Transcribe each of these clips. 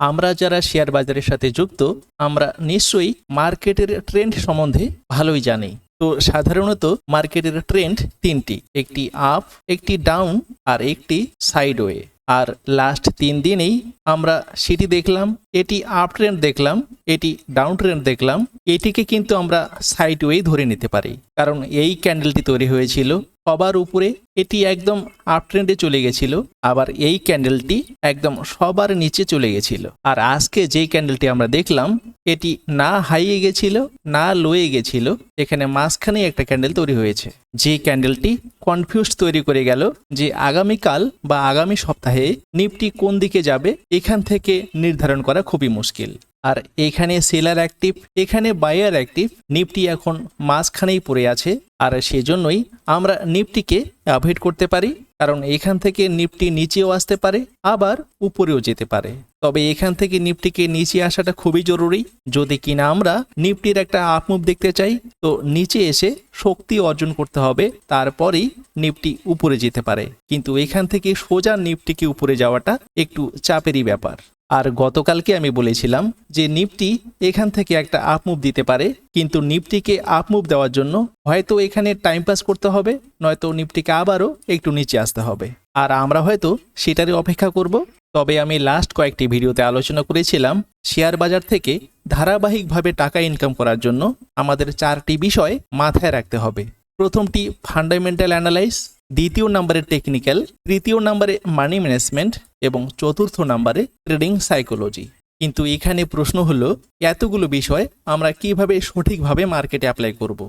আমরা যারা শেয়ার বাজারের সাথে যুক্ত আমরা নিশ্চয়ই মার্কেটের ট্রেন্ড সম্বন্ধে ভালোই জানি। তো সাধারণত মার্কেটের ট্রেন্ড তিনটি, একটি আপ, একটি ডাউন আর একটি সাইডওয়ে। আর লাস্ট 3 দিনেই আমরা সেটি দেখলাম, এটি আপ ট্রেন্ড দেখলাম, এটি ডাউন ট্রেন্ড দেখলাম। এটিকে কিন্তু আমরা সাইডওয়ে ধরে নিতে পারি, কারণ এই ক্যান্ডেলটি তৈরি হয়েছিল সবার উপরে, এটি একদম আপ ট্রেন্ডে চলে গেছিল, আবার এই ক্যান্ডেলটি একদম সবার নিচে চলে গেছিল। আর আজকে যেই ক্যান্ডেলটি আমরা দেখলাম এটি না হাইয়ে গেছিল না লোয়ে গেছিল, এখানে মাঝখানে একটা ক্যান্ডেল তৈরি হয়েছে, যে ক্যান্ডেলটি কনফিউজ তৈরি করে গেল যে আগামীকাল বা আগামী সপ্তাহে নিফটি কোন দিকে যাবে এখান থেকে নির্ধারণ করা খুবই মুশকিল। আর এখানে সেলার অ্যাক্টিভ, এখানে বায়ার অ্যাক্টিভ, নিফটি এখন মাঝখানেই পড়ে আছে। আর সেজন্যই আমরা নিফটিকে অ্যাভয়েড করতে পারি, কারণ এখান থেকে নিফটি নিচেও আসতে পারে আবার উপরেও যেতে পারে। তবে এখান থেকে নিফটিকে নিচে আসাটা খুবই জরুরি। যদি কিনা আমরা নিফটির একটা আপ মুভ দেখতে চাই, তো নিচে এসে শক্তি অর্জন করতে হবে, তারপরেই নিফটি উপরে যেতে পারে। কিন্তু এখান থেকে সোজা নিফটিকে উপরে যাওয়াটা একটু চাপেরই ব্যাপার। আর গতকালকে আমি বলেছিলাম যে নিফটি এখান থেকে একটা আপ মুভ দিতে পারে, কিন্তু নিফটিকে আপ মুভ দেওয়ার জন্য হয়তো এখানে টাইম পাস করতে হবে, নয়তো নিফটিকে আবারও একটু নিচে আসতে হবে। আর আমরা হয়তো সেটারই অপেক্ষা করব। তবে আমি লাস্ট কয়েকটি ভিডিওতে আলোচনা করেছিলাম শেয়ার বাজার থেকে ধারাবাহিকভাবে টাকা ইনকাম করার জন্য আমাদের 4টি বিষয় মাথায় রাখতে হবে। প্রথমটি ফান্ডামেন্টাল অ্যানালাইজ, দ্বিতীয় নম্বরে টেকনিক্যাল, তৃতীয় নম্বরে মানি ম্যানেজমেন্ট এবং চতুর্থ নম্বরে ট্রেডিং সাইকোলজি। কিন্তু এখানে প্রশ্ন হলো এতগুলো বিষয় আমরা কিভাবে সঠিকভাবে মার্কেটে অ্যাপ্লাই করব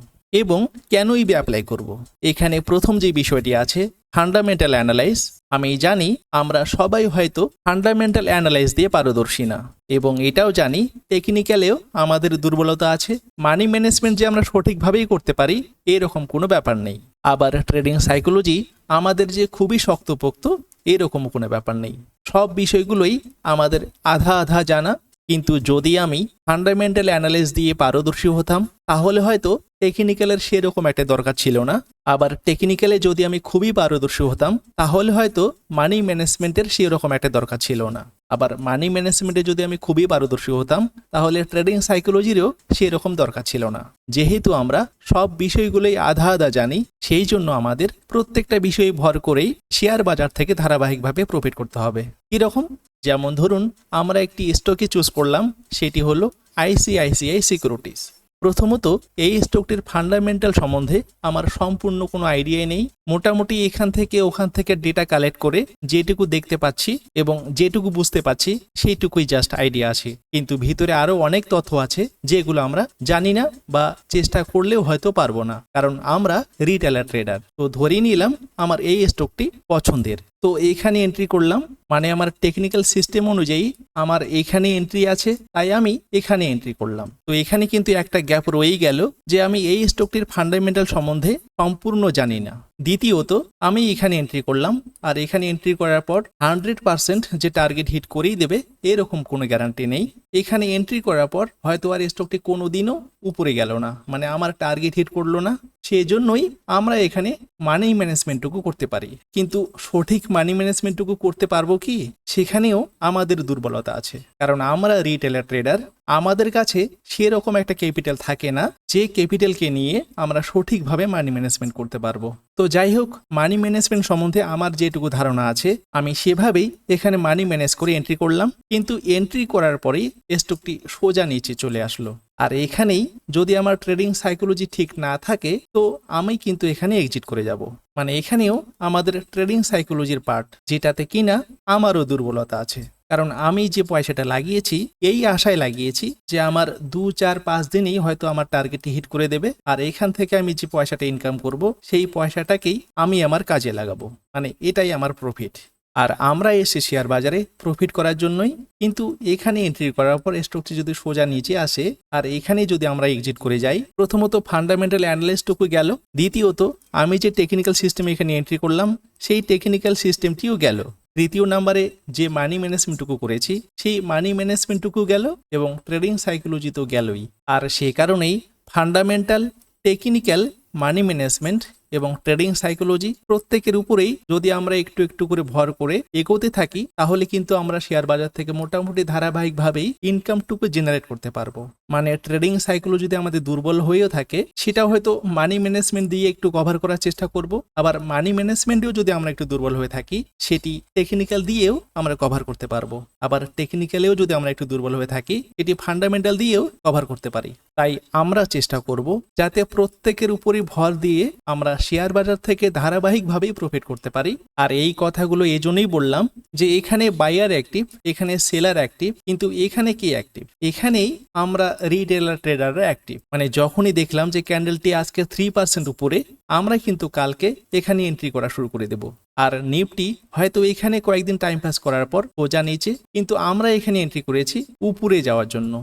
এবং কেনই বা অ্যাপ্লাই করব। এখানে প্রথম যে বিষয়টি আছে ফান্ডামেন্টাল অ্যানালাইজ, আমি জানি আমরা সবাই হয়তো ফান্ডামেন্টাল অ্যানালাইজ দিয়ে পারদর্শী না, এবং এটাও জানি টেকনিক্যালেও আমাদের দুর্বলতা আছে। মানি ম্যানেজমেন্ট যে আমরা সঠিকভাবেই করতে পারি এরকম কোনো ব্যাপার নেই। আবার ট্রেডিং সাইকোলজি আমাদের যে খুবই শক্তপোক্ত এরকম কোনো ব্যাপার নেই। সব বিষয়গুলোই আমাদের আধা আধা জানা। কিন্তু যদি আমি ফান্ডামেন্টাল অ্যানালাইজ দিয়ে পারদর্শী হতাম তাহলে হয়তো টেকনিক্যালের সেরকম একটা দরকার ছিল না। আবার টেকনিক্যালে যদি আমি খুবই পারদর্শী হতাম তাহলে হয়তো মানি ম্যানেজমেন্টের সেরকম একটা দরকার ছিল না। আবার মানি ম্যানেজমেন্টে যদি আমি খুবই পারদর্শী হতাম তাহলে ট্রেডিং সাইকোলজিরও সেরকম দরকার ছিল না। যেহেতু আমরা সব বিষয়গুলোই আধা আধা জানি, সেই জন্য আমাদের প্রত্যেকটা বিষয়ে ভর করেই শেয়ার বাজার থেকে ধারাবাহিকভাবে প্রফিট করতে হবে। কিরকম? যেমন ধরুন আমরা একটি স্টকে চুজ করলাম, সেটি হলো আইসিআইসিআই সিকিউরিটিজ। প্রথমত এই স্টকটির ফান্ডামেন্টাল সম্বন্ধে আমার সম্পূর্ণ কোনো আইডিয়াই নেই। মোটামুটি এখান থেকে ওখান থেকে ডেটা কালেক্ট করে যেটুকু দেখতে পাচ্ছি এবং যেটুকু বুঝতে পাচ্ছি সেইটুকুই জাস্ট আইডিয়া আছে, কিন্তু ভিতরে আরো অনেক তথ্য আছে যেগুলো আমরা জানি না বা চেষ্টা করলেও হয়তো পারবো না, কারণ আমরা রিটেলার ট্রেডার। তো ধরেই নিলাম আমার এই স্টকটি পছন্দের, তো এইখানে এন্ট্রি করলাম, মানে আমার টেকনিক্যাল সিস্টেম অনুযায়ী আমার এখানে এন্ট্রি আছে, তাই আমি এখানে এন্ট্রি করলাম। তো এখানে কিন্তু একটা গ্যাপ রয়েই গেল যে আমি এই স্টকটির ফান্ডামেন্টাল সম্বন্ধে সম্পূর্ণ জানি না। দ্বিতীয়ত আমি এখানে এন্ট্রি করলাম, আর এখানে এন্ট্রি করার পর 100% যে টার্গেট হিট করেই দেবে এরকম কোনো গ্যারান্টি নেই। এখানে এন্ট্রি করার পর হয়তো আর স্টকটি কোনোদিনও উপরে গেল না, মানে আমার টার্গেট হিট করলো না। সেজন্যই আমরা এখানে মানি ম্যানেজমেন্টটুকু করতে পারি, কিন্তু সঠিক মানি ম্যানেজমেন্টটুকু করতে পারবো কি, সেখানেও আমাদের দুর্বলতা আছে। কারণ আমরা রিটেলার ট্রেডার, আমাদের কাছে সেরকম একটা ক্যাপিটাল থাকে না যে ক্যাপিটালকে নিয়ে আমরা সঠিকভাবে মানি ম্যানেজমেন্ট করতে পারবো। তো যাই হোক, মানি ম্যানেজমেন্ট সম্বন্ধে আমার যেটুকু ধারণা আছে আমি সেভাবেই এখানে মানি ম্যানেজ করে এন্ট্রি করলাম, কিন্তু এন্ট্রি করার পরেই স্টকটি সোজা নিচে চলে আসলো। আর এখানেই যদি আমার ট্রেডিং সাইকোলজি ঠিক না থাকে তো আমি কিন্তু এখানে এক্সিট করে যাব। মানে এখানেও আমাদের ট্রেডিং সাইকোলজির পার্ট, যেটাতে কিনা আমারও দুর্বলতা আছে। কারণ আমি যে পয়সাটা লাগিয়েছি এই আশায় লাগিয়েছি যে আমার 2, 4, 5 দিনেই হয়তো আমার টার্গেটটি হিট করে দেবে, আর এখান থেকে আমি যে পয়সাটা ইনকাম করব সেই পয়সাটাকেই আমি আমার কাজে লাগাবো, মানে এটাই আমার প্রফিট। আর আমরা এসে শেয়ার বাজারে প্রফিট করার জন্যই, কিন্তু এখানে এন্ট্রি করার পর স্টকটি যদি সোজা নিচে আসে আর এখানে যদি আমরা এক্সিট করে যাই, প্রথমত ফান্ডামেন্টাল অ্যানালাইসটুকু গেল, দ্বিতীয়ত আমি যে টেকনিক্যাল সিস্টেম এখানে এন্ট্রি করলাম সেই টেকনিক্যাল সিস্টেমটিও গেল, তৃতীয় নম্বরে যে মানি ম্যানেজমেন্টটুকু করেছি সেই মানি ম্যানেজমেন্টটুকু গেল, এবং ট্রেডিং সাইকোলজি তো গেলই। আর সে কারণেই ফান্ডামেন্টাল, টেকনিক্যাল, মানি ম্যানেজমেন্ট এবং ট্রেডিং সাইকোলজি প্রত্যেকের উপরেই যদি আমরা একটু একটু করে ভর করে এগোতে থাকি তাহলে কিন্তু আমরা শেয়ার বাজার থেকে মোটামুটি ধারাবাহিকভাবেই ইনকামটুকু জেনারেট করতে পারবো। মানে ট্রেডিং সাইকোলজি যদি আমাদের দুর্বল হয়েও থাকে সেটাও হয়তো মানি ম্যানেজমেন্ট দিয়ে একটু কভার করার চেষ্টা করব। আবার মানি ম্যানেজমেন্টেও যদি আমরা একটু দুর্বল হয়ে থাকি সেটি টেকনিক্যাল দিয়েও আমরা কভার করতে পারবো। আবার টেকনিক্যালেও যদি আমরা একটু দুর্বল হয়ে থাকি এটি ফান্ডামেন্টাল দিয়েও কভার করতে পারি। তাই আমরা চেষ্টা করব যাতে প্রত্যেকের উপরই ভর দিয়ে আমরা শেয়ার বাজার থেকে ধারাবাহিকভাবেই প্রফিট করতে পারি। আর এই কথাগুলো এজন্যই বললাম যে এখানে বায়ার অ্যাক্টিভ, এখানে সেলার অ্যাক্টিভ, কিন্তু এখানে কি অ্যাক্টিভ? এখানেই আমরা রিটেলার ট্রেডাররা অ্যাক্টিভ। মানে যখনই দেখলাম যে ক্যান্ডেলটি আজকে 3% উপরে, আমরা কিন্তু কালকে এখানে এন্ট্রি করা শুরু করে দেব। আর নিফটি হয়তো এখানে কয়েকদিন টাইম পাস করার পর সোজা নিচে, কিন্তু আমরা এখানে এন্ট্রি করেছি উপরে যাওয়ার জন্য।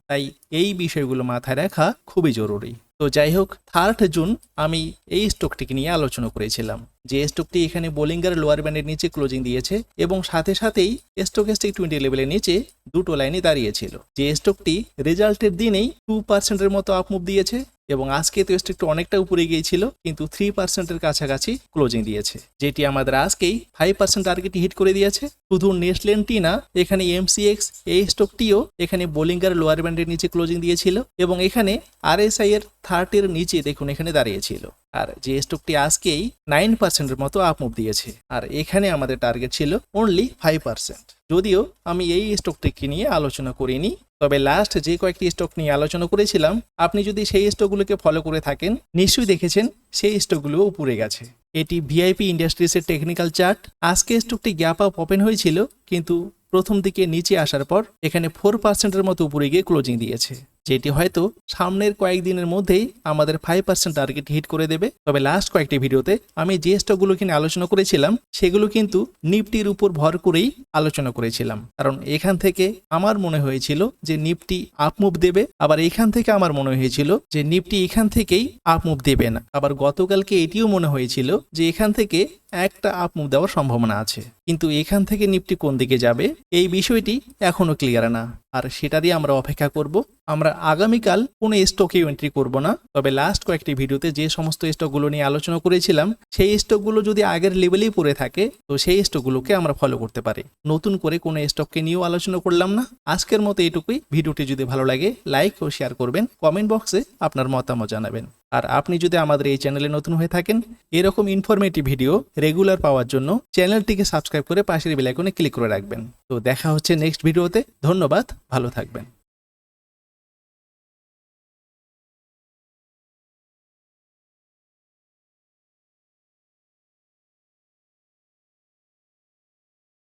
তাই এই বিষয়গুলো মাথায় রাখা খুবই জরুরি। তো যাই হোক, 3 জুন আমি এই স্টকটিকে নিয়ে আলোচনা করেছিলাম যে স্টকটি এখানে বোলিঙ্গার লোয়ার ব্যান্ডের নিচে ক্লোজিং দিয়েছে এবং সাথে সাথেই স্টকেস্টিক 20 লেভেলের নিচে দুটো লাইনে দাঁড়িয়েছিল। যে স্টকটি রেজাল্টের দিনেই 2%-এর মতো আপমুভ দিয়েছে এবং আজকে তো স্টকটি অনেকটা উপরে গিয়েছিল কিন্তু 3%-এর কাছাকাছি ক্লোজিং দিয়েছে, যেটি আমাদের আজকেই 5% টার্গেট হিট করে দিয়েছে। শুধু নেসলেনটি না, এখানে MCX এই স্টকটিও এখানে বোলিঙ্গার লোয়ার ব্যান্ডের নিচে ক্লোজিং দিয়েছিল এবং এখানে RSI এর 30-এর নিচে দেখুন এখানে দাঁড়িয়েছিল। আর যে স্টকটি আজকেই 9%-এর মতো আপমুভ দিয়েছে, আর এখানে আমাদের টার্গেট ছিল অনলি 5%। যদিও আমি এই স্টকটিকে নিয়ে আলোচনা করিনি, তবে লাস্ট যে কয়েকটি স্টক নিয়ে আলোচনা করেছিলাম আপনি যদি সেই স্টকগুলোকে ফলো করে থাকেন নিশ্চয়ই দেখেছেন সেই স্টকগুলো উপরে গেছে। এটি ভিআইপি ইন্ডাস্ট্রিজের টেকনিক্যাল চার্ট। আজকে স্টকটি গ্যাপ আপ ওপেন হয়েছিল কিন্তু প্রথম দিকে নিচে আসার পর এখানে 4%-এর মতো উপরে গিয়ে ক্লোজিং দিয়েছে, যেটি হয়তো সামনের কয়েকদিনের মধ্যেই আমাদের 5% টার্গেট হিট করে দেবে। তবে লাস্ট কয়েকটি ভিডিওতে আমি যে স্টকগুলোকে নিয়ে আলোচনা করেছিলাম সেগুলো কিন্তু নিফটির উপর ভর করেই আলোচনা করেছিলাম, কারণ এখান থেকে আমার মনে হয়েছিল যে নিফটি আপমুভ দেবে, আবার এখান থেকে আমার মনে হয়েছিল যে নিফটি এখান থেকেই আপমুভ দেবে না, আবার গতকালকে এটিও মনে হয়েছিল যে এখান থেকে একটা আপমুভ দেওয়ার সম্ভাবনা আছে। কিন্তু এখান থেকে নিফটি কোন দিকে যাবে এই বিষয়টি এখনো ক্লিয়ার না, আর সেটারই আমরা অপেক্ষা করব। আমরা আগামীকাল কোনো স্টকে এন্ট্রি করব না, তবে লাস্ট কয়েকটি ভিডিওতে যে সমস্ত স্টকগুলো নিয়ে আলোচনা করেছিলাম সেই স্টকগুলো যদি আগের লেভেলেই পড়ে থাকে তো সেই স্টকগুলোকে আমরা ফলো করতে পারি। নতুন করে কোনো স্টককে নিয়েও আলোচনা করলাম না। আজকের মতো এটুকুই। ভিডিওটি যদি ভালো লাগে লাইক ও শেয়ার করবেন, কমেন্ট বক্সে আপনার মতামত জানাবেন। আর আপনি যদি আমাদের এই চ্যানেলে নতুন হয়ে থাকেন এরকম ইনফরমেটিভ ভিডিও রেগুলার পাওয়ার জন্য চ্যানেলটিকে সাবস্ক্রাইব করে পাশের বেল আইকনে ক্লিক করে রাখবেন। তো দেখা হচ্ছে নেক্সট ভিডিওতে। ধন্যবাদ, ভালো থাকবেন।